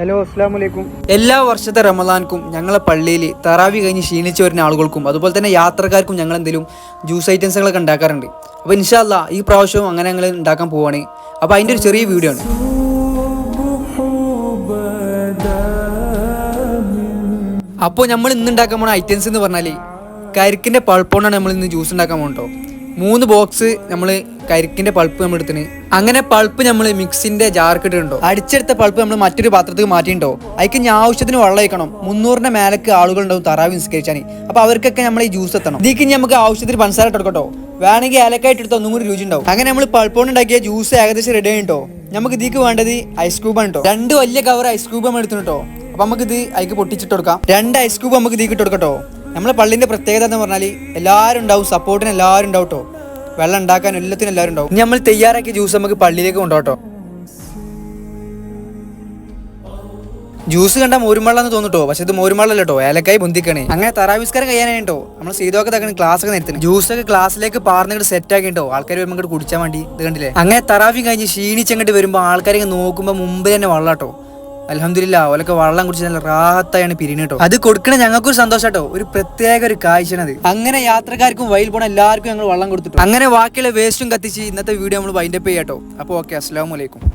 Hello, അസ്സലാമു അലൈക്കും. എല്ലാ വർഷത്തെ റമദാൻക്കും ഞങ്ങളെ പള്ളിയിൽ തറാവി കഴിഞ്ഞ് ക്ഷീണിച്ച് വരുന്ന ആളുകൾക്കും അതുപോലെ തന്നെ യാത്രക്കാർക്കും ഞങ്ങൾ എന്തെങ്കിലും ജ്യൂസ് ഐറ്റംസുകളൊക്കെ ഉണ്ടാക്കാറുണ്ട്. അപ്പോൾ ഇൻഷാ അല്ലാ ഈ പ്രാവശ്യവും അങ്ങനെ ഞങ്ങൾ ഉണ്ടാക്കാൻ പോവുകയാണ്. അപ്പോൾ അതിൻ്റെ ഒരു ചെറിയ വീഡിയോ ആണ്. അപ്പോൾ നമ്മൾ ഇന്ന് ഉണ്ടാക്കാൻ പോകുന്ന ഐറ്റംസ് എന്ന് പറഞ്ഞാൽ കരിക്കിൻ്റെ പൾപ്പ് കൊണ്ടാണ് നമ്മൾ ഇന്ന് ജ്യൂസ് ഉണ്ടാക്കാൻ പോകുന്നുണ്ടോ. 3 ബോക്സ് നമ്മൾ കരിക്കിൻ്റെ പൾപ്പ് നമ്മൾ എടുത്തിന്. അങ്ങനെ പൾപ്പ് നമ്മൾ മിക്സിൻ്റെ ജാർക്ക് ഇട്ടിട്ടുണ്ടോ. അടിച്ചെടുത്ത പൾപ്പ് നമ്മൾ മറ്റൊരു പാത്രത്തിൽ മാറ്റിയിട്ടുണ്ടോ. അതിക്ക് ഞാൻ ആവശ്യത്തിന് വെള്ളം ഒഴിക്കണം. 300ന്റെ മേലേക്ക് ആളുകളുണ്ടാവും തറാവി നിസ്കരിച്ചാൽ. അപ്പോൾ അവർക്കൊക്കെ നമ്മൾ ഈ ജ്യൂസ് എത്തണം. ഇതിക്ക് നമുക്ക് ആവശ്യത്തിന് പഞ്ചസാര ഇട്ടെടുക്കട്ടോ. വേണമെങ്കിൽ ഏലക്കായിട്ട് എടുത്ത് ഒന്നും കൂടി രുചി ഉണ്ടാവും. അങ്ങനെ നമ്മൾ പൾപ്പ് കൊണ്ട് ഉണ്ടാക്കിയ ജ്യൂസ് ഏകദേശം റെഡി ആയിട്ടോ. നമുക്ക് ഇതിക്ക് വേണ്ടത് ഐസ് ക്യൂബ് ആണ് കേട്ടോ. 2 വലിയ കവർ ഐസ് ക്യൂബ് നമ്മൾ എടുത്തിട്ടോ. അപ്പോൾ നമുക്ക് ഇത് അതിക്ക് പൊട്ടിച്ചിട്ട് കൊടുക്കാം. 2 ഐസ് ക്യൂബ് നമുക്ക് ഇതിക്ക് ഇട്ട് കൊടുക്കട്ടോ. നമ്മളെ പള്ളിൻ്റെ പ്രത്യേകത എന്ന് പറഞ്ഞാൽ എല്ലാവരും ഉണ്ടാവും, സപ്പോർട്ടിന് എല്ലാവരും ഉണ്ടാവും കേട്ടോ. വെള്ളം ഉണ്ടാക്കാൻ എല്ലാത്തിനും എല്ലാവരും ഉണ്ടാവും. ഇനി നമ്മൾ തയ്യാറാക്കിയ ജ്യൂസ് നമുക്ക് പള്ളിയിലേക്ക് കൊണ്ടുപോട്ടോ. ജ്യൂസ് കണ്ടാൽ മോരുമള്ള എന്ന് തോന്നിട്ടോ, പക്ഷെ ഇത് മോരുമള്ളല്ലോ കേട്ടോ, ഏലക്കായി പൊന്തിക്കണേ. അങ്ങനെ തറാവിസ്കാരം കഴിയാനായിട്ടോ നമ്മൾ സീതൊക്കെ തക്കണ ക്ലാസ് ഒക്കെ നിർത്തുന്നത്. ജ്യൂസൊക്കെ ക്ലാസ്സിലേക്ക് പാർന്നിട്ട് സെറ്റ് ആക്കിട്ടോ ആൾക്കാർ വരുമ്പോൾ ഇങ്ങോട്ട് കുടിച്ചാൽ വേണ്ടി. ഇത് കണ്ടില്ലേ. അങ്ങനെ തറാവി കഴിഞ്ഞ് ക്ഷീണിച്ചങ്ങോട്ട് വരുമ്പോൾ ആൾക്കാരെ നോക്കുമ്പോൾ മുമ്പ് തന്നെ വെള്ളാട്ടോ. അൽഹംദുലില്ലാ ഓലൊക്കെ വെള്ളം കുടിച്ച് നല്ല റാഹത്തായാണ് പിരിഞ്ഞിട്ടോ. അത് കൊടുക്കണ ഞങ്ങൾക്കൊരു സന്തോഷാട്ടോ, ഒരു പ്രത്യേക ഒരു കാഴ്ചയാണത്. അങ്ങനെ യാത്രക്കാർക്കും വയൽ പോണ എല്ലാവർക്കും ഞങ്ങൾ വെള്ളം കൊടുത്തിട്ടു. അങ്ങനെ ബാക്കിയുള്ള വേസ്റ്റും കത്തിച്ച് ഇന്നത്തെ വീഡിയോ നമ്മൾ വൈൻഡപ്പ് ചെയ്യാട്ടോ. അപ്പോൾ ഓക്കെ, അസ്സലാമു അലൈക്കും.